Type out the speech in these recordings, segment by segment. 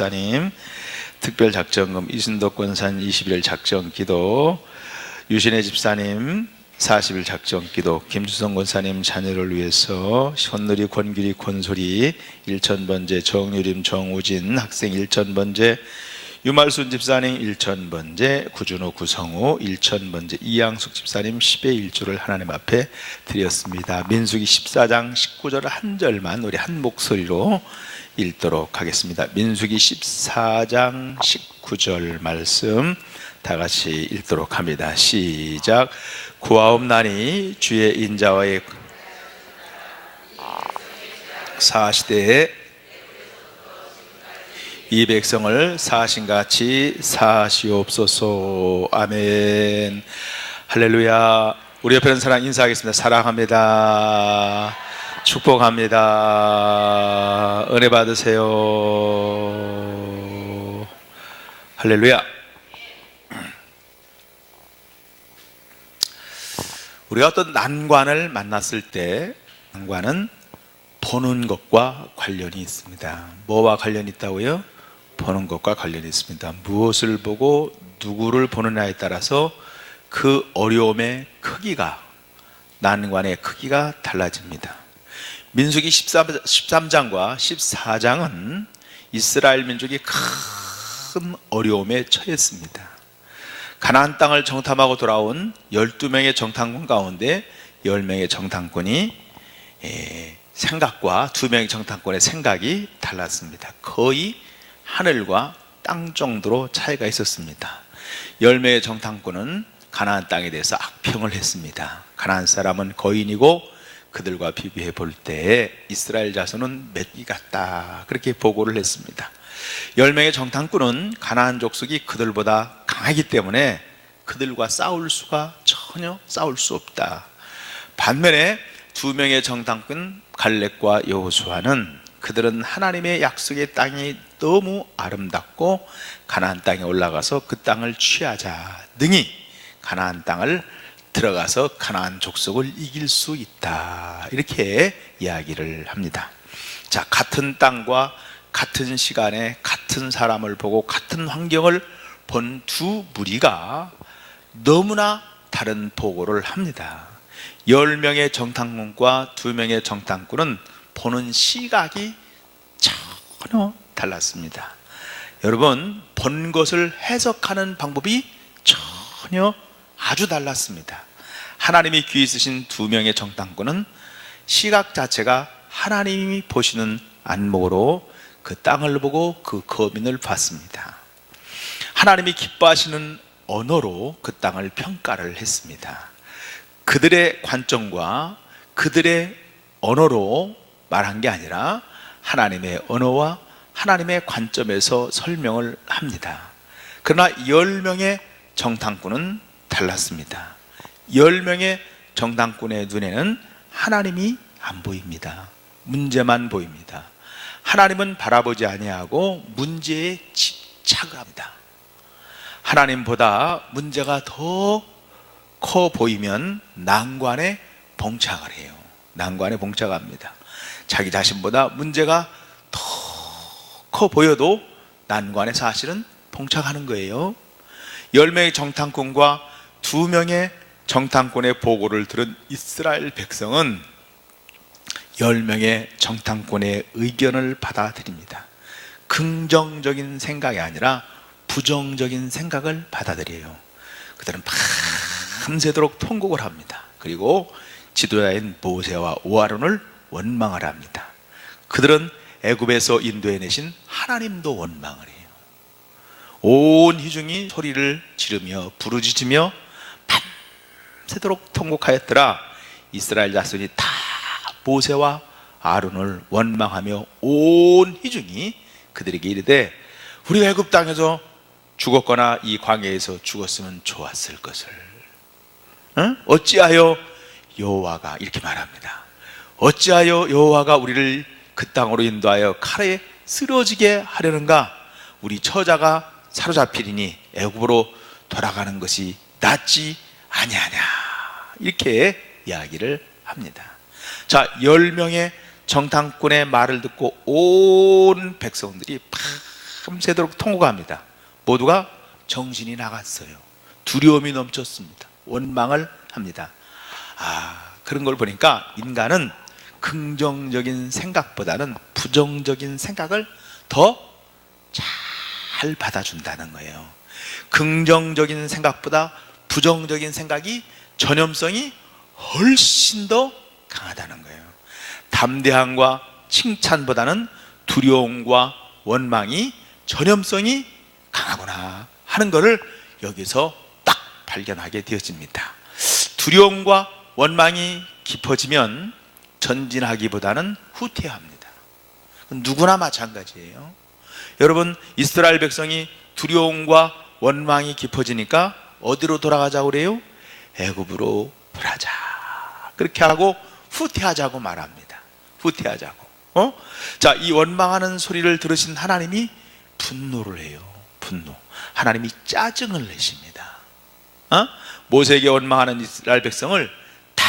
집사님 특별작전금, 이순덕 권사님 20일 작전기도, 유신혜 집사님 40일 작전기도, 김주성 권사님 자녀를 위해서 현누리, 권규리, 권소리 1000번째, 정유림, 정우진 학생 1000번째, 유말순 집사님 1000번째, 구준호, 구성우 1000번째, 이양숙 집사님 10의 1조를 하나님 앞에 드렸습니다. 민수기 14장 19절 한 절만 우리 한 목소리로 읽도록 하겠습니다. 민수기 14장 19절 말씀 다 같이 읽도록 합니다. 시작. 구하옵나니 주의 인자와의 사시대에 이 백성을 사신같이 사시옵소서. 아멘. 할렐루야. 우리 옆에 있는 사람 인사하겠습니다. 사랑합니다. 축복합니다. 은혜 받으세요. 할렐루야. 우리가 어떤 난관을 만났을 때, 난관은 보는 것과 관련이 있습니다. 뭐와 관련이 있다고요? 보는 것과 관련이 있습니다. 무엇을 보고 누구를 보느냐에 따라서 그 어려움의 크기가, 난관의 크기가 달라집니다. 민수기 13장과 14장은 이스라엘 민족이 큰 어려움에 처했습니다. 가나안 땅을 정탐하고 돌아온 12명의 정탐꾼 가운데 10명의 정탐꾼이 생각과 2명의 정탐꾼의 생각이 달랐습니다. 거의 하늘과 땅 정도로 차이가 있었습니다. 10명의 정탐꾼은 가나안 땅에 대해서 악평을 했습니다. 가나안 사람은 거인이고 그들과 비교해 볼 때 이스라엘 자손은 멧기 같다, 그렇게 보고를 했습니다. 10명의 정탐꾼은 가나안 족속이 그들보다 강하기 때문에 그들과 전혀 싸울 수 없다. 반면에 2명의 정탐꾼 갈렙과 여호수아는 그들은 하나님의 약속의 땅이 너무 아름답고 가나안 땅에 올라가서 그 땅을 취하자, 능히 가나안 땅을 들어가서 가나안 족속을 이길 수 있다, 이렇게 이야기를 합니다. 자, 같은 땅과 같은 시간에 같은 사람을 보고 같은 환경을 본 두 무리가 너무나 다른 보고를 합니다. 10명의 정탐꾼과 2명의 정탐꾼은 보는 시각이 전혀 달랐습니다. 여러분, 본 것을 해석하는 방법이 전혀 아주 달랐습니다. 하나님이 귀 있으신 2명의 정탐꾼은 시각 자체가 하나님이 보시는 안목으로 그 땅을 보고 그 거민을 봤습니다. 하나님이 기뻐하시는 언어로 그 땅을 평가를 했습니다. 그들의 관점과 그들의 언어로 말한 게 아니라 하나님의 언어와 하나님의 관점에서 설명을 합니다. 그러나 10명의 정탐꾼은 달랐습니다. 10명의 정탐꾼의 눈에는 하나님이 안 보입니다. 문제만 보입니다. 하나님은 바라보지 아니하고 문제에 집착을 합니다. 하나님보다 문제가 더 커 보이면 난관에 봉착을 해요. 난관에 봉착합니다. 자기 자신보다 문제가 더 커 보여도 난관에 사실은 봉착하는 거예요. 10명의 정탐꾼과 2명의 정탐꾼의 보고를 들은 이스라엘 백성은 10명의 정탐꾼의 의견을 받아들입니다. 긍정적인 생각이 아니라 부정적인 생각을 받아들여요. 그들은 밤새도록 통곡을 합니다. 그리고 지도자인 모세와 아론을 원망을 합니다. 그들은 애굽에서 인도해내신 하나님도 원망을 해요. 온 회중이 소리를 지르며 부르짖으며 밤새도록 통곡하였더라. 이스라엘 자손이 다 모세와 아론을 원망하며 온 회중이 그들에게 이르되, 우리가 애굽 땅에서 죽었거나 이 광야에서 죽었으면 좋았을 것을, 어찌하여 여호와가, 이렇게 말합니다. 어찌하여 여호와가 우리를 그 땅으로 인도하여 칼에 쓰러지게 하려는가? 우리 처자가 사로잡히리니 애굽으로 돌아가는 것이 낫지 아니하냐, 이렇게 이야기를 합니다. 자, 10명의 정탐꾼의 말을 듣고 온 백성들이 밤새도록 통곡을 합니다. 모두가 정신이 나갔어요. 두려움이 넘쳤습니다. 원망을 합니다. 그런 걸 보니까 인간은 긍정적인 생각보다는 부정적인 생각을 더 잘 받아준다는 거예요. 긍정적인 생각보다 부정적인 생각이 전염성이 훨씬 더 강하다는 거예요. 담대함과 칭찬보다는 두려움과 원망이 전염성이 강하구나 하는 것을 여기서 딱 발견하게 되어집니다. 두려움과 원망이 깊어지면 전진하기보다는 후퇴합니다. 누구나 마찬가지예요. 여러분, 이스라엘 백성이 두려움과 원망이 깊어지니까 어디로 돌아가자고 그래요? 애굽으로 돌아가자. 그렇게 하고 후퇴하자고 말합니다. 후퇴하자고. 자, 이 원망하는 소리를 들으신 하나님이 분노를 해요. 분노. 하나님이 짜증을 내십니다. 모세에게 원망하는 이스라엘 백성을 다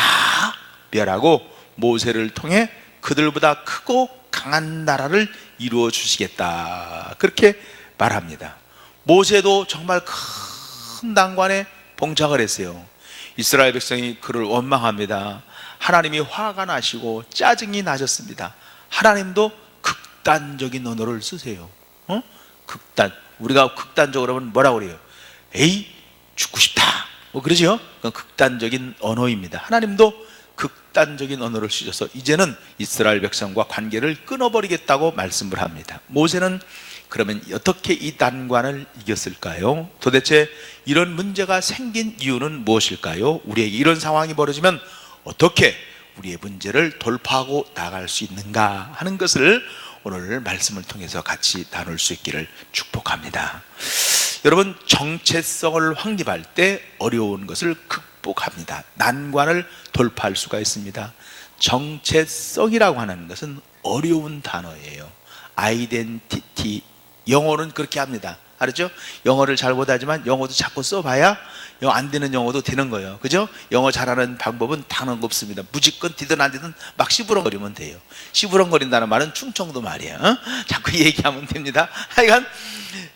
멸하고 모세를 통해 그들보다 크고 강한 나라를 이루어 주시겠다, 그렇게 말합니다. 모세도 정말 큰 난관에 봉착을 했어요. 이스라엘 백성이 그를 원망합니다. 하나님이 화가 나시고 짜증이 나셨습니다. 하나님도 극단적인 언어를 쓰세요. 우리가 극단적으로 하면 뭐라고 그래요? 에이, 죽고 싶다, 그러죠? 그건 극단적인 언어입니다. 하나님도 극단적인 언어를 쓰셔서 이제는 이스라엘 백성과 관계를 끊어버리겠다고 말씀을 합니다. 모세는 그러면 어떻게 이 난관을 이겼을까요? 도대체 이런 문제가 생긴 이유는 무엇일까요? 우리에게 이런 상황이 벌어지면 어떻게 우리의 문제를 돌파하고 나갈 수 있는가 하는 것을 오늘 말씀을 통해서 같이 나눌 수 있기를 축복합니다. 여러분, 정체성을 확립할 때 어려운 것을 극복합니다. 난관을 돌파할 수가 있습니다. 정체성이라고 하는 것은 어려운 단어예요. 아이덴티티, 영어는 그렇게 합니다. 알았죠? 영어를 잘 못하지만 영어도 자꾸 써봐야 안 되는 영어도 되는 거예요. 그죠? 영어 잘하는 방법은 단어가 없습니다. 무지건 디든 안 디든 막 시부렁거리면 돼요. 시부렁거린다는 말은 충청도 말이에요. 자꾸 얘기하면 됩니다. 하여간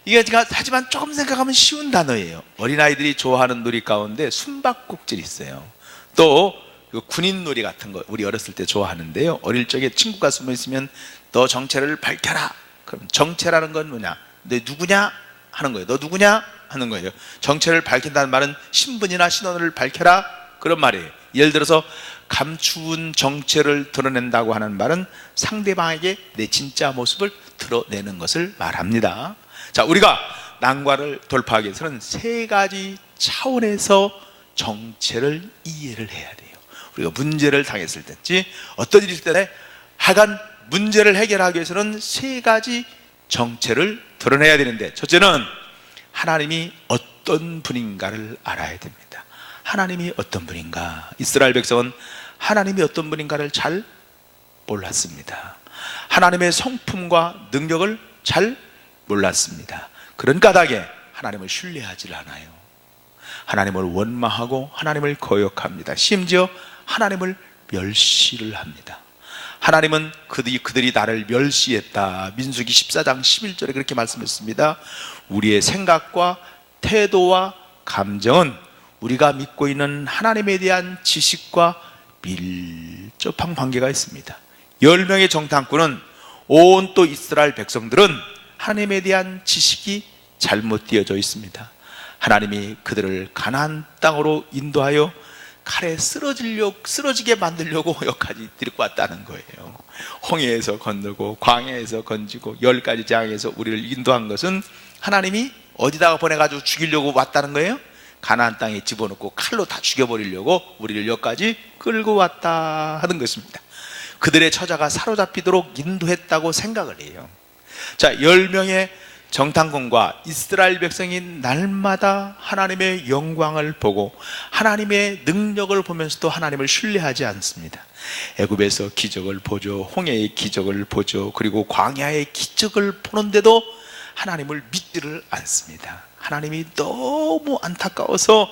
이게 하지만 조금 생각하면 쉬운 단어예요. 어린아이들이 좋아하는 놀이 가운데 숨바꼭질이 있어요. 또 군인놀이 같은 거 우리 어렸을 때 좋아하는데요. 어릴 적에 친구가 숨어 있으면 너 정체를 밝혀라. 그럼 정체라는 건 뭐냐? 너 누구냐? 하는 거예요. 너 누구냐? 하는 거예요. 정체를 밝힌다는 말은 신분이나 신원을 밝혀라, 그런 말이에요. 예를 들어서 감추은 정체를 드러낸다고 하는 말은 상대방에게 내 진짜 모습을 드러내는 것을 말합니다. 자, 우리가 난관을 돌파하기 위해서는 세 가지 차원에서 정체를 이해를 해야 돼요. 우리가 문제를 당했을 때지 어떤 일이 있을 때 하여간 문제를 해결하기 위해서는 세 가지 정체를 드러내야 되는데, 첫째는 하나님이 어떤 분인가를 알아야 됩니다. 하나님이 어떤 분인가. 이스라엘 백성은 하나님이 어떤 분인가를 잘 몰랐습니다. 하나님의 성품과 능력을 잘 몰랐습니다. 그런 까닭에 하나님을 신뢰하지 않아요. 하나님을 원망하고 하나님을 거역합니다. 심지어 하나님을 멸시를 합니다. 하나님은 그들이 나를 멸시했다. 민수기 14장 11절에 그렇게 말씀했습니다. 우리의 생각과 태도와 감정은 우리가 믿고 있는 하나님에 대한 지식과 밀접한 관계가 있습니다. 10명의 정탐꾼은 온 또 이스라엘 백성들은 하나님에 대한 지식이 잘못되어져 있습니다. 하나님이 그들을 가나안 땅으로 인도하여 칼에 쓰러지게 만들려고 여기까지 데리고 왔다는 거예요. 홍해에서 건너고 광야에서 건지고 10가지 재앙에서 우리를 인도한 것은 하나님이 어디다가 보내가지고 죽이려고 왔다는 거예요? 가나안 땅에 집어넣고 칼로 다 죽여버리려고 우리를 여기까지 끌고 왔다 하는 것입니다. 그들의 처자가 사로잡히도록 인도했다고 생각을 해요. 자, 10명의 정탐꾼과 이스라엘 백성이 날마다 하나님의 영광을 보고 하나님의 능력을 보면서도 하나님을 신뢰하지 않습니다. 애굽에서 기적을 보죠. 홍해의 기적을 보죠. 그리고 광야의 기적을 보는데도 하나님을 믿지를 않습니다. 하나님이 너무 안타까워서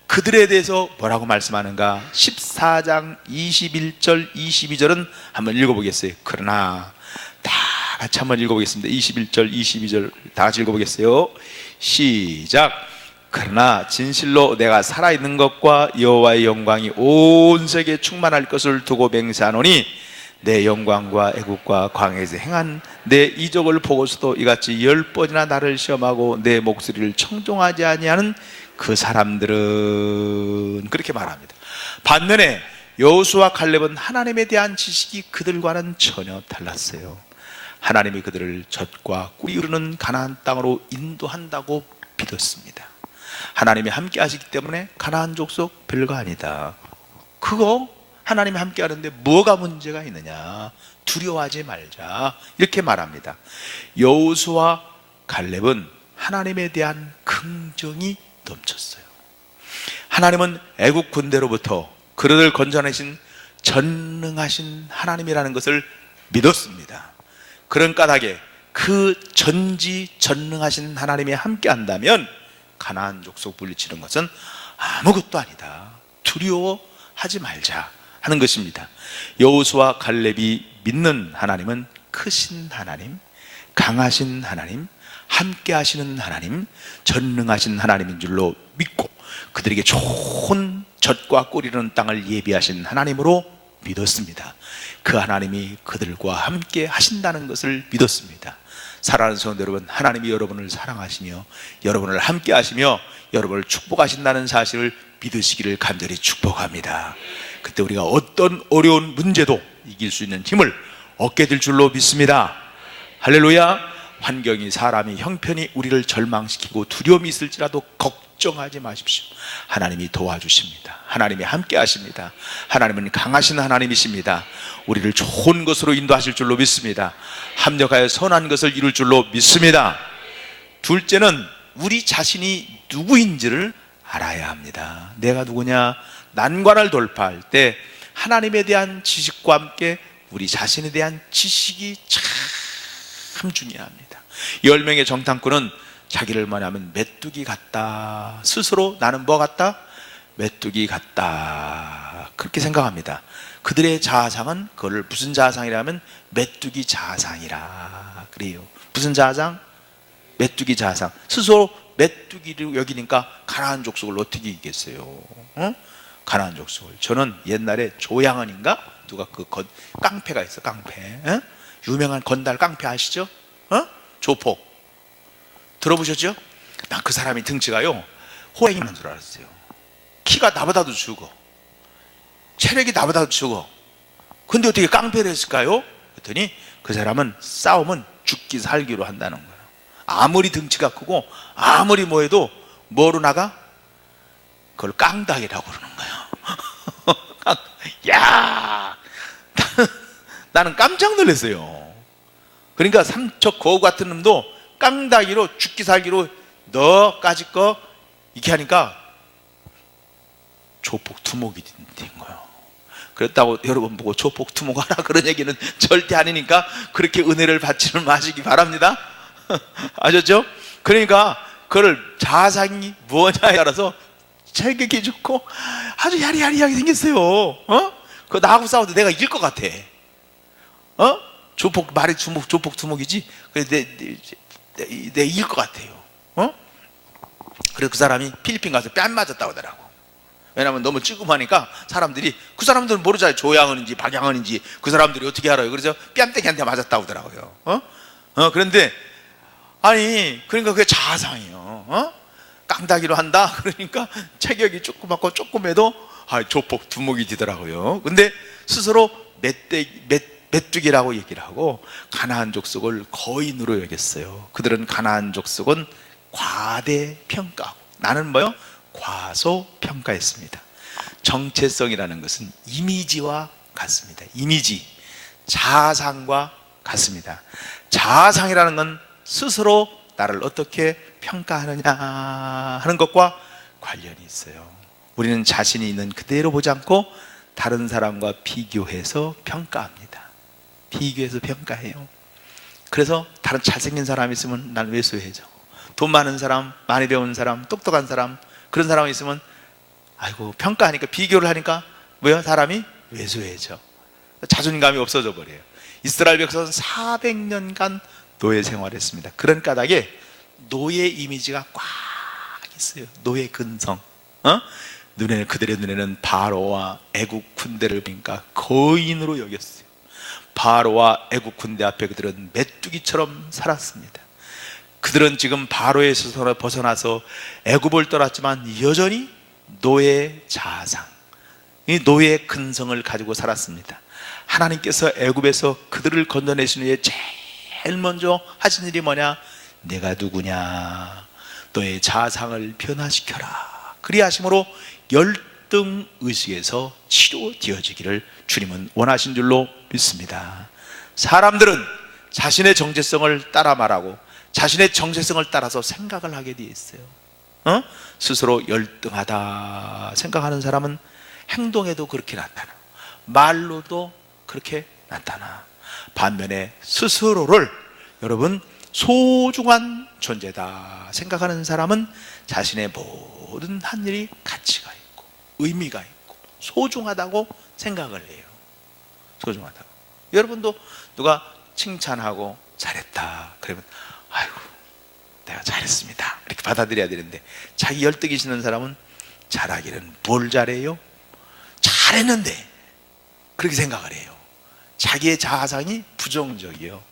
그들에 대해서 뭐라고 말씀하는가? 14장 21절 22절은 한번 읽어보겠어요. 그러나 다 같이 한번 읽어보겠습니다. 21절 22절 다 같이 읽어보겠어요. 시작. 그러나 진실로 내가 살아있는 것과 여호와의 영광이 온 세계에 충만할 것을 두고 맹세하노니 내 영광과 애국과 광야에서 행한 내 이적을 보고서도 이같이 10번이나 나를 시험하고 내 목소리를 청종하지 아니하는 그 사람들은, 그렇게 말합니다. 반면에 여호수아 칼렙은 하나님에 대한 지식이 그들과는 전혀 달랐어요. 하나님이 그들을 젖과 꿀이 흐르는 가나안 땅으로 인도한다고 믿었습니다. 하나님이 함께 하시기 때문에 가나안 족속 별거 아니다. 그거 하나님이 함께 하는데 뭐가 문제가 있느냐, 두려워하지 말자, 이렇게 말합니다. 여호수아 갈렙은 하나님에 대한 긍정이 넘쳤어요. 하나님은 애국 군대로부터 그들을 건져내신 전능하신 하나님이라는 것을 믿었습니다. 그런 까닭에 그 전지전능하신 하나님이 함께 한다면 가나안 족속 물리치는 것은 아무것도 아니다, 두려워하지 말자 하는 것입니다. 여호수아 갈렙이 믿는 하나님은 크신 하나님, 강하신 하나님, 함께 하시는 하나님, 전능하신 하나님인 줄로 믿고 그들에게 좋은 젖과 꿀 이르는 땅을 예비하신 하나님으로 믿었습니다. 그 하나님이 그들과 함께 하신다는 것을 믿었습니다. 사랑하는 성도 여러분, 하나님이 여러분을 사랑하시며 여러분을 함께 하시며 여러분을 축복하신다는 사실을 믿으시기를 간절히 축복합니다. 그때 우리가 어떤 어려운 문제도 이길 수 있는 힘을 얻게 될 줄로 믿습니다. 할렐루야. 환경이, 사람이, 형편이 우리를 절망시키고 두려움이 있을지라도 걱정하지 마십시오. 하나님이 도와주십니다. 하나님이 함께 하십니다. 하나님은 강하신 하나님이십니다. 우리를 좋은 것으로 인도하실 줄로 믿습니다. 합력하여 선한 것을 이룰 줄로 믿습니다. 둘째는 우리 자신이 누구인지를 알아야 합니다. 내가 누구냐? 난관을 돌파할 때 하나님에 대한 지식과 함께 우리 자신에 대한 지식이 참 중요합니다. 10명의 정탐꾼은 자기를 뭐냐면 메뚜기 같다, 스스로 나는 뭐 같다? 메뚜기 같다, 그렇게 생각합니다. 그들의 자아상은 그걸 무슨 자아상이라면 메뚜기 자아상이라 그래요. 무슨 자아상? 메뚜기 자아상. 스스로 메뚜기를 여기니까 가나안 족속을 어떻게 이기겠어요? 어? 가나안 족속을. 저는 옛날에 조양은인가? 누가 그 깡패가 있어, 깡패. 어? 유명한 건달 깡패 아시죠? 어? 조폭. 들어보셨죠? 난 그 사람이 등치가요, 호랭이만 줄 알았어요. 키가 나보다도 죽어, 체력이 나보다도 죽어. 근데 어떻게 깡패를 했을까요? 그랬더니 그 사람은 싸움은 죽기 살기로 한다는 거예요. 아무리 등치가 크고 아무리 뭐 해도 뭐로 나가? 그걸 깡닭이라고 그러는 거예요. 야, 나는 깜짝 놀랐어요. 그러니까 삼척 거우 같은 놈도 깡다기로 죽기 살기로 너까지 거 이렇게 하니까 조폭 두목이 된 거예요. 그렇다고 여러분 보고 조폭 두목하라 그런 얘기는 절대 아니니까 그렇게 은혜를 받지는 마시기 바랍니다. 아셨죠? 그러니까 그걸 자상이 뭐냐에 따라서 체격이 좋고 아주 야리야리하게 생겼어요. 어? 그거 나하고 싸워도 내가 이길 것 같아. 어? 조폭 말이 조폭 두목이지. 그래 내 이길 것 같아요. 어? 그래서 그 사람이 필리핀 가서 뺨 맞았다고 하더라고. 왜냐면 너무 찌그마니까 사람들이, 그 사람들은 모르잖아요. 조양은인지 박양은인지 그 사람들이 어떻게 알아요. 그래서 뺨때기한테 맞았다고 하더라고요. 그런데 아니 그러니까 그게 자아상이에요. 어? 깡다기로 한다 그러니까 체격이 조그맣고 조금해도 조폭 두목이 되더라고요. 근데 스스로 메뚜기라고 얘기를 하고 가나안 족속을 거인으로 여겼어요. 그들은 가나안 족속은 과대평가하고 나는 뭐요? 과소평가했습니다. 정체성이라는 것은 이미지와 같습니다. 이미지, 자아상과 같습니다. 자아상이라는 건 스스로 나를 어떻게 평가하느냐 하는 것과 관련이 있어요. 우리는 자신이 있는 그대로 보지 않고 다른 사람과 비교해서 평가합니다. 비교해서 평가해요. 그래서 다른 잘생긴 사람이 있으면 난 왜소해져. 돈 많은 사람, 많이 배운 사람, 똑똑한 사람, 그런 사람이 있으면 아이고 평가하니까, 비교를 하니까 뭐야? 사람이 왜소해져. 자존감이 없어져 버려요. 이스라엘 백성은 400년간 노예 생활했습니다. 그런 까닭에 노예 이미지가 꽉 있어요. 노예 근성. 그들의 눈에는 바로와 애국 군대를 보니까 거인으로 여겼어요. 바로와 애국 군대 앞에 그들은 메뚜기처럼 살았습니다. 그들은 지금 바로에서 벗어나서 애굽을 떠났지만 여전히 노예 자상, 이 노예 근성을 가지고 살았습니다. 하나님께서 애굽에서 그들을 건져내신 후에 제일 먼저 하신 일이 뭐냐? 내가 누구냐? 너의 자상을 변화시켜라. 그리하심으로 열등 의식에서 치료되어지기를 주님은 원하신 줄로 믿습니다. 사람들은 자신의 정체성을 따라 말하고 자신의 정체성을 따라서 생각을 하게 되어 있어요. 스스로 열등하다 생각하는 사람은 행동에도 그렇게 나타나, 말로도 그렇게 나타나. 반면에 스스로를 여러분 소중한 존재다 생각하는 사람은 자신의 모든 한 일이 가치가 있고 의미가 있고 소중하다고 생각을 해요. 소중하다고. 여러분도 누가 칭찬하고 잘했다 그러면 아이고 내가 잘했습니다 이렇게 받아들여야 되는데, 자기 열등이 있는 사람은 잘하기는 뭘 잘해요? 잘했는데 그렇게 생각을 해요. 자기의 자아상이 부정적이에요.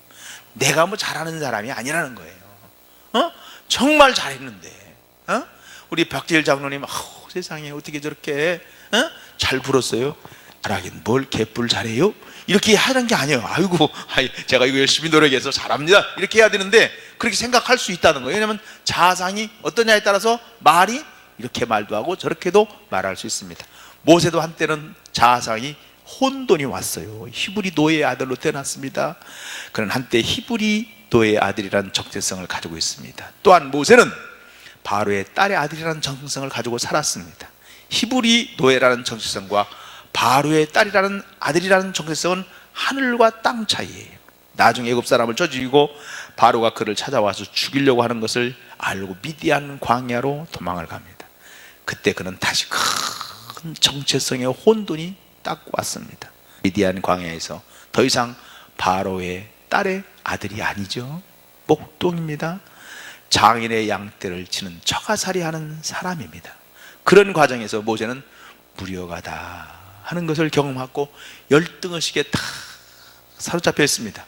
내가 뭐 잘하는 사람이 아니라는 거예요. 정말 잘했는데 우리 박재일 장로님 세상에 어떻게 저렇게 잘 불었어요? 잘하긴 뭘 개뿔 잘해요? 이렇게 하는 게 아니에요. 아이고 제가 이거 열심히 노력해서 잘합니다 이렇게 해야 되는데, 그렇게 생각할 수 있다는 거예요. 왜냐하면 자아상이 어떠냐에 따라서 말이 이렇게 말도 하고 저렇게도 말할 수 있습니다. 모세도 한때는 자아상이 혼돈이 왔어요. 히브리 노예의 아들로 태어났습니다. 그는 한때 히브리 노예의 아들이라는 정체성을 가지고 있습니다. 또한 모세는 바로의 딸의 아들이라는 정체성을 가지고 살았습니다. 히브리 노예라는 정체성과 바로의 딸이라는 아들이라는 정체성은 하늘과 땅 차이예요. 나중에 애굽 사람을 저주이고 바로가 그를 찾아와서 죽이려고 하는 것을 알고 미디안 광야로 도망을 갑니다. 그때 그는 다시 큰 정체성의 혼돈이 딱 왔습니다. 미디안 광야에서 더 이상 바로의 딸의 아들이 아니죠. 목동입니다. 장인의 양떼를 치는 처가살이하는 사람입니다. 그런 과정에서 모세는 무료가다 하는 것을 경험하고 열등의식에 다 사로잡혀 있습니다.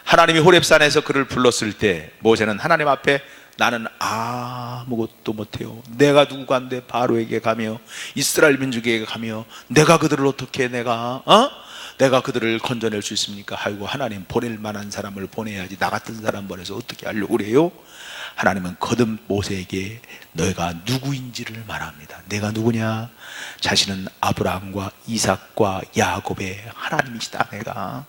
하나님이 호렙산에서 그를 불렀을 때 모세는 하나님 앞에 나는 아무것도 못해요. 내가 누구간데 바로에게 가며 이스라엘 민족에게 가며 내가 그들을 어떻게 내가 그들을 건져낼 수 있습니까? 아이고 하나님 보낼 만한 사람을 보내야지 나 같은 사람 보내서 어떻게 하려고 그래요? 하나님은 거듭 모세에게 너희가 누구인지를 말합니다. 내가 누구냐? 자신은 아브라함과 이삭과 야곱의 하나님이시다. 내가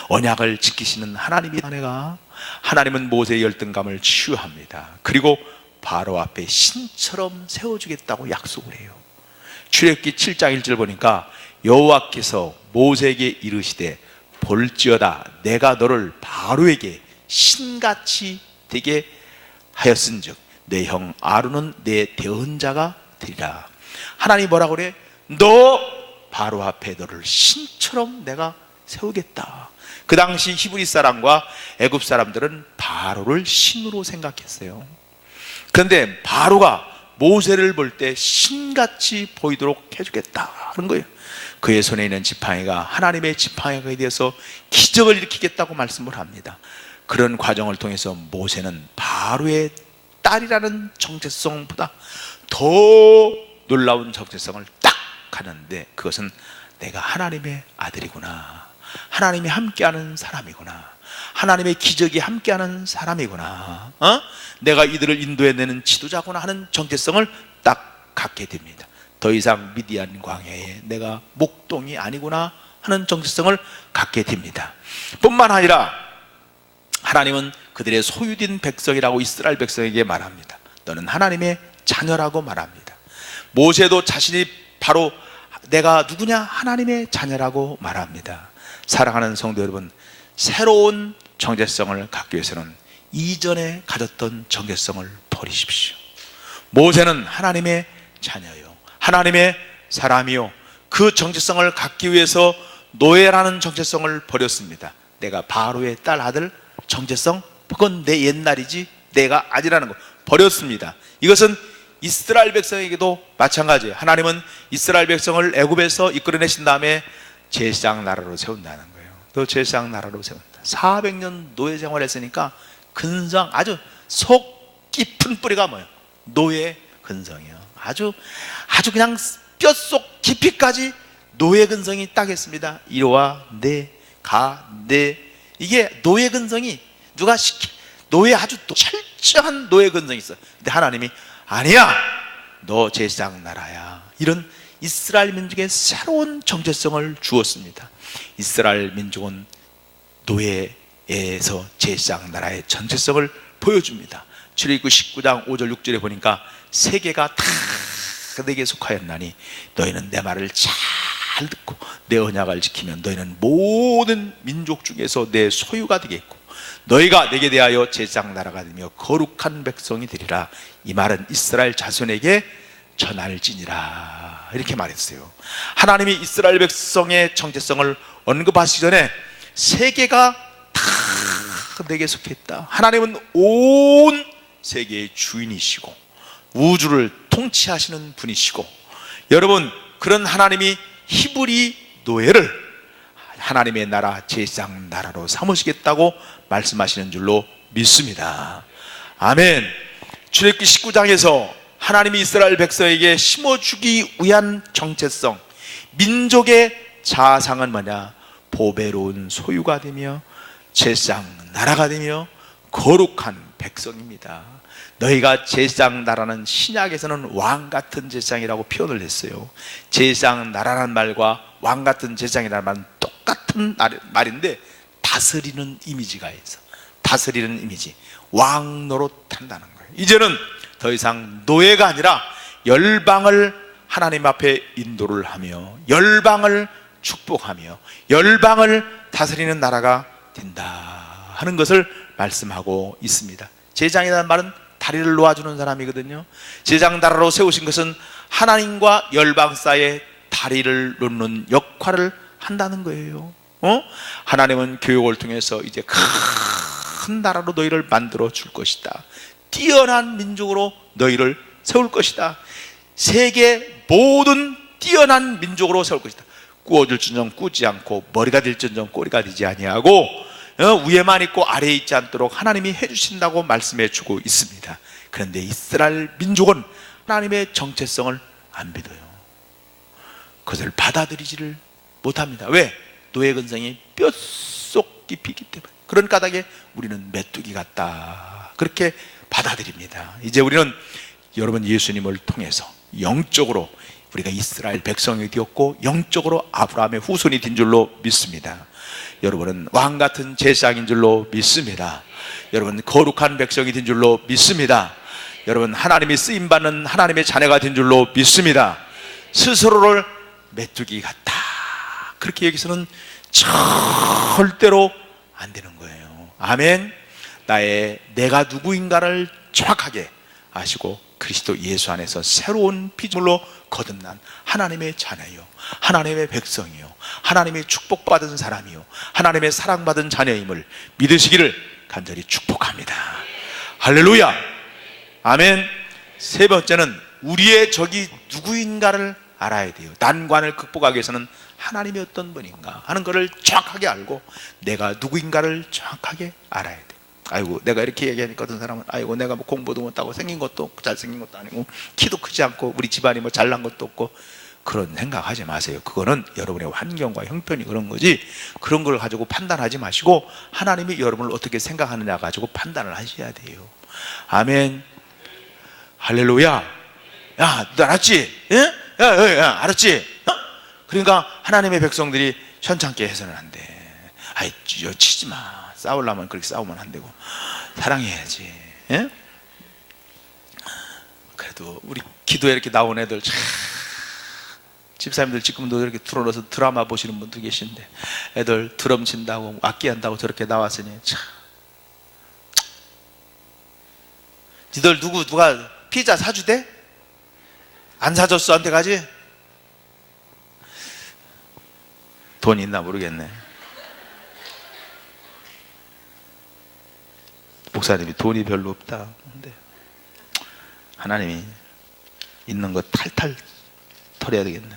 언약을 지키시는 하나님이다. 내가. 하나님은 모세의 열등감을 치유합니다. 그리고 바로 앞에 신처럼 세워주겠다고 약속을 해요. 출애굽기 7장 1절 보니까 여호와께서 모세에게 이르시되 볼지어다 내가 너를 바로에게 신같이 되게 하였은즉 내 형 아론은 내 대언자가 되리라. 하나님이 뭐라고 그래? 너 바로 앞에 너를 신처럼 내가 세우겠다. 그 당시 히브리 사람과 애굽 사람들은 바로를 신으로 생각했어요. 그런데 바로가 모세를 볼 때 신같이 보이도록 해주겠다 하는 거예요. 그의 손에 있는 지팡이가 하나님의 지팡이가 되어서 기적을 일으키겠다고 말씀을 합니다. 그런 과정을 통해서 모세는 바로의 딸이라는 정체성보다 더 놀라운 정체성을 딱 가는데, 그것은 내가 하나님의 아들이구나, 하나님이 함께하는 사람이구나, 하나님의 기적이 함께하는 사람이구나, 내가 이들을 인도해내는 지도자구나 하는 정체성을 딱 갖게 됩니다. 더 이상 미디안 광야에 내가 목동이 아니구나 하는 정체성을 갖게 됩니다. 뿐만 아니라 하나님은 그들의 소유된 백성이라고 이스라엘 백성에게 말합니다. 너는 하나님의 자녀라고 말합니다. 모세도 자신이 바로 내가 누구냐? 하나님의 자녀라고 말합니다. 사랑하는 성도 여러분, 새로운 정체성을 갖기 위해서는 이전에 가졌던 정체성을 버리십시오. 모세는 하나님의 자녀요, 하나님의 사람이요, 그 정체성을 갖기 위해서 노예라는 정체성을 버렸습니다. 내가 바로의 딸 아들 정체성, 그건 내 옛날이지 내가 아니라는 거 버렸습니다. 이것은 이스라엘 백성에게도 마찬가지예요. 하나님은 이스라엘 백성을 애굽에서 이끌어내신 다음에 제사장 나라로 세운다는 거예요. 또 제사장 나라로 세운다. 400년 노예 생활했으니까 근성, 아주 속 깊은 뿌리가 뭐예요? 노예 근성이요. 아주 그냥 뼛속 깊이까지 노예 근성이 딱 있습니다. 이리와 내 가 내, 이게 노예 근성이 누가 노예, 아주 또 철저한 노예 근성이 있어. 근데 하나님이 아니야, 너 제사장 나라야. 이런 이스라엘 민족의 새로운 정체성을 주었습니다. 이스라엘 민족은 노예에서 제사장 나라의 정체성을 보여줍니다. 출애굽기 19장 5절 6절에 보니까 세계가 다 내게 속하였나니 너희는 내 말을 잘 듣고 내 언약을 지키면 너희는 모든 민족 중에서 내 소유가 되겠고 너희가 내게 대하여 제사장 나라가 되며 거룩한 백성이 되리라. 이 말은 이스라엘 자손에게 전할지니라. 이렇게 말했어요. 하나님이 이스라엘 백성의 정체성을 언급하시기 전에 세계가 다 내게 속했다. 하나님은 온 세계의 주인이시고 우주를 통치하시는 분이시고, 여러분, 그런 하나님이 히브리 노예를 하나님의 나라 제사장 나라로 삼으시겠다고 말씀하시는 줄로 믿습니다. 아멘. 출애굽기 19장에서 하나님이 이스라엘 백성에게 심어주기 위한 정체성, 민족의 자상은 뭐냐? 보배로운 소유가 되며 제사장 나라가 되며 거룩한 백성입니다. 너희가 제사장 나라는 신약에서는 왕 같은 제사장이라고 표현을 했어요. 제사장 나라라는 말과 왕 같은 제사장이라는 말은 똑같은 말인데 다스리는 이미지가 있어. 다스리는 이미지, 왕 노릇한다는 거예요. 이제는 더 이상 노예가 아니라 열방을 하나님 앞에 인도를 하며 열방을 축복하며 열방을 다스리는 나라가 된다 하는 것을 말씀하고 있습니다. 제사장이라는 말은 다리를 놓아주는 사람이거든요. 제사장 나라로 세우신 것은 하나님과 열방 사이에 다리를 놓는 역할을 한다는 거예요. 하나님은 교육을 통해서 이제 큰 나라로 너희를 만들어 줄 것이다. 뛰어난 민족으로 너희를 세울 것이다. 세계 모든 뛰어난 민족으로 세울 것이다. 꾸어질지언정 꾸지 않고 머리가 될지언정 꼬리가 되지 아니하고 위에만 있고 아래에 있지 않도록 하나님이 해주신다고 말씀해 주고 있습니다. 그런데 이스라엘 민족은 하나님의 정체성을 안 믿어요. 그것을 받아들이지를 못합니다. 왜? 노예 근성이 뼛속 깊이 있기 때문에. 그런 까닭에 우리는 메뚜기 같다, 그렇게 받아들입니다. 이제 우리는 여러분 예수님을 통해서 영적으로 우리가 이스라엘 백성이 되었고 영적으로 아브라함의 후손이 된 줄로 믿습니다. 여러분은 왕같은 제사장인 줄로 믿습니다. 여러분 거룩한 백성이 된 줄로 믿습니다. 여러분 하나님이 쓰임받는 하나님의 자녀가 된 줄로 믿습니다. 스스로를 메뚜기 같다, 그렇게 여기서는 절대로 안 되는 거예요. 아멘. 내가 누구인가를 정확하게 아시고 그리스도 예수 안에서 새로운 피조물로 거듭난 하나님의 자녀요, 하나님의 백성이요, 하나님의 축복받은 사람이요, 하나님의 사랑받은 자녀임을 믿으시기를 간절히 축복합니다. 할렐루야. 아멘. 세 번째는 우리의 적이 누구인가를 알아야 돼요. 난관을 극복하기 위해서는 하나님이 어떤 분인가 하는 것을 정확하게 알고 내가 누구인가를 정확하게 알아야 돼요. 아이고 내가 이렇게 얘기하니까 어떤 사람은 아이고 내가 뭐 공부도 못하고 생긴 것도 없고 잘생긴 것도 아니고 키도 크지 않고 우리 집안이 뭐 잘난 것도 없고, 그런 생각하지 마세요. 그거는 여러분의 환경과 형편이 그런 거지, 그런 걸 가지고 판단하지 마시고 하나님이 여러분을 어떻게 생각하느냐 가지고 판단을 하셔야 돼요. 아멘. 할렐루야. 야, 너 알았지? 예? 야, 알았지? 그러니까 하나님의 백성들이 현찮게 해서는 안 돼. 아이, 치지 마. 싸우려면 그렇게 싸우면 안 되고 사랑해야지. 예? 그래도 우리 기도에 이렇게 나온 애들 참, 집사님들 지금도 이렇게 틀어놓아서 드라마 보시는 분도 계신데 애들 드럼 친다고 악기 한다고 저렇게 나왔으니 참. 니들 누가 피자 사주대? 안 사줬어? 한테 가지? 돈 있나 모르겠네. 목사님이 돈이 별로 없다. 근데 하나님이 있는 거 탈탈 털어야 되겠네.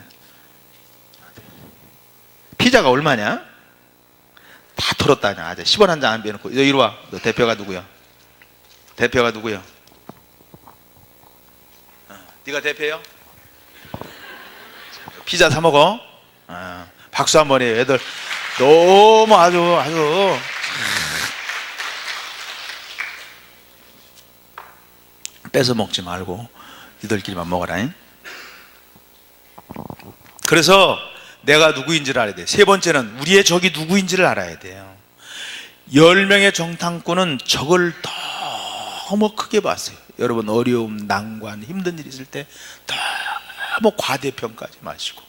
피자가 얼마냐? 다 털었다냐. 아재 10원 한 장 안 비워놓고. 너 이리 와. 너 대표가 누구야? 대표가 누구야? 네가 대표야? 피자 사 먹어. 박수 한번 해요. 애들 너무 아주 뺏어 먹지 말고 니들끼리만 먹어라. 그래서 내가 누구인지를 알아야 돼. 세 번째는 우리의 적이 누구인지를 알아야 돼요. 10명의 정탐꾼은 적을 너무 크게 봤어요. 여러분, 어려움, 난관, 힘든 일이 있을 때 너무 과대평가하지 마시고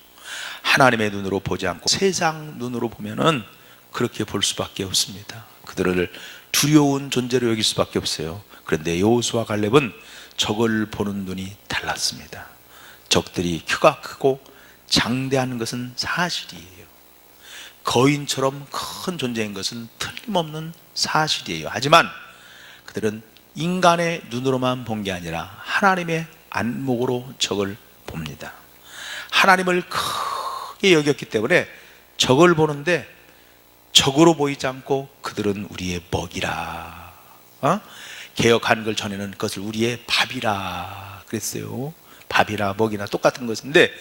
하나님의 눈으로 보지 않고 세상 눈으로 보면은 그렇게 볼 수밖에 없습니다. 그들을 두려운 존재로 여길 수밖에 없어요. 그런데 여호수아와 갈렙은 적을 보는 눈이 달랐습니다. 적들이 키가 크고 장대한 것은 사실이에요. 거인처럼 큰 존재인 것은 틀림없는 사실이에요. 하지만 그들은 인간의 눈으로만 본 게 아니라 하나님의 안목으로 적을 봅니다. 하나님을 크게 여겼기 때문에 적을 보는데 적으로 보이지 않고 그들은 우리의 먹이라, 개역 한글 전에는 그것을 우리의 밥이라 그랬어요. 밥이나 먹이나 똑같은 것인데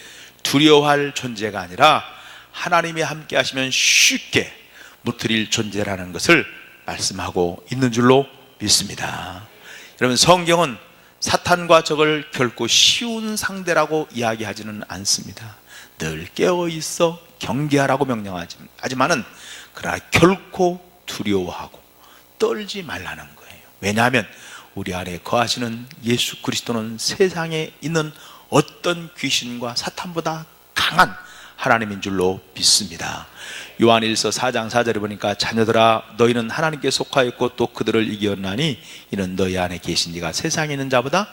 두려워할 존재가 아니라 하나님이 함께 하시면 쉽게 무트릴 존재라는 것을 말씀하고 있는 줄로 믿습니다. 여러분, 성경은 사탄과 적을 결코 쉬운 상대라고 이야기하지는 않습니다. 늘 깨어있어 경계하라고 명령하지만은 그러나 결코 두려워하고 떨지 말라는 거예요. 왜냐하면 우리 안에 거하시는 예수 그리스도는 세상에 있는 어떤 귀신과 사탄보다 강한 하나님인 줄로 믿습니다. 요한일서 4장 4절에 보니까 자녀들아 너희는 하나님께 속하였고 또 그들을 이겼나니 이는 너희 안에 계신 이가 세상에 있는 자보다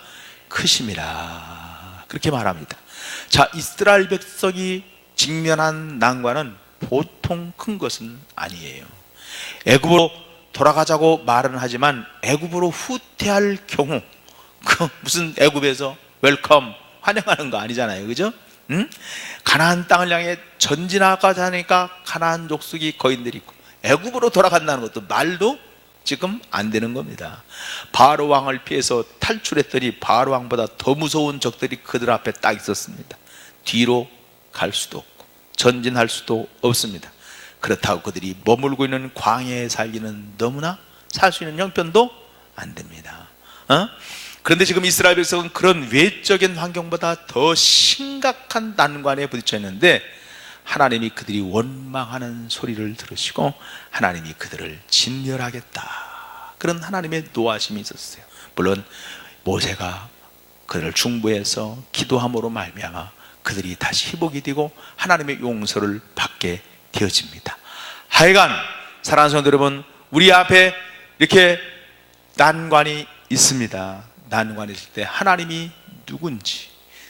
크심이라, 그렇게 말합니다. 자, 이스라엘 백성이 직면한 난관은 보통 큰 것은 아니에요. 애굽으로 돌아가자고 말은 하지만 애굽으로 후퇴할 경우 그 무슨 애굽에서 웰컴 환영하는 거 아니잖아요. 그죠? 가나안 땅을 향해 전진하고자 하니까 가나안 족속이 거인들이 있고 애굽으로 돌아간다는 것도 말도 지금 안 되는 겁니다. 바로 왕을 피해서 탈출했더니 바로 왕보다 더 무서운 적들이 그들 앞에 딱 있었습니다. 뒤로 갈 수도 없고 전진할 수도 없습니다. 그렇다고 그들이 머물고 있는 광야에 살기는 너무나 살 수 있는 형편도 안 됩니다. 그런데 지금 이스라엘 백성은 그런 외적인 환경보다 더 심각한 난관에 부딪혀 있는데 하나님이 그들이 원망하는 소리를 들으시고 하나님이 그들을 진멸하겠다, 그런 하나님의 노하심이 있었어요. 물론 모세가 그들을 중보해서 기도함으로 말미암아 그들이 다시 회복이 되고 하나님의 용서를 받게 되어집니다. 하여간 사랑하는 성도 여러분, 우리 앞에 이렇게 난관이 있습니다. 난관이 있을 때 하나님이 누군지,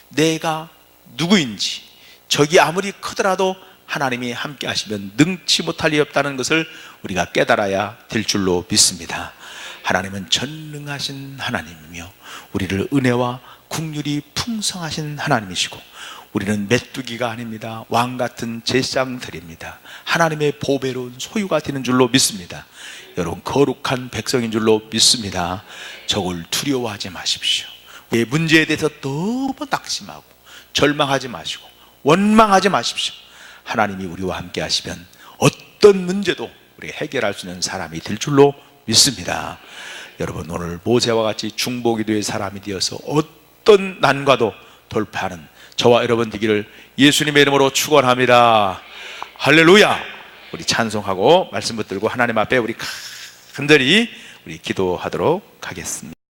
내가 누구인지, 적이 아무리 크더라도 하나님이 함께 하시면 능치 못할 리 없다는 것을 우리가 깨달아야 될 줄로 믿습니다. 하나님은 전능하신 하나님이며 우리를 은혜와 긍휼이 풍성하신 하나님이시고 우리는 메뚜기가 아닙니다. 왕같은 제사장들입니다. 하나님의 보배로운 소유가 되는 줄로 믿습니다. 여러분, 거룩한 백성인 줄로 믿습니다. 적을 두려워하지 마십시오. 이 문제에 대해서 너무 낙심하고 절망하지 마시고 원망하지 마십시오. 하나님이 우리와 함께 하시면 어떤 문제도 우리가 해결할 수 있는 사람이 될 줄로 믿습니다. 여러분, 오늘 모세와 같이 중보기도의 사람이 되어서 어떤 난과도 돌파하는 저와 여러분 되기를 예수님의 이름으로 축원합니다. 할렐루야. 우리 찬송하고 말씀 붙들고 하나님 앞에 우리 간절히 우리 기도하도록 하겠습니다.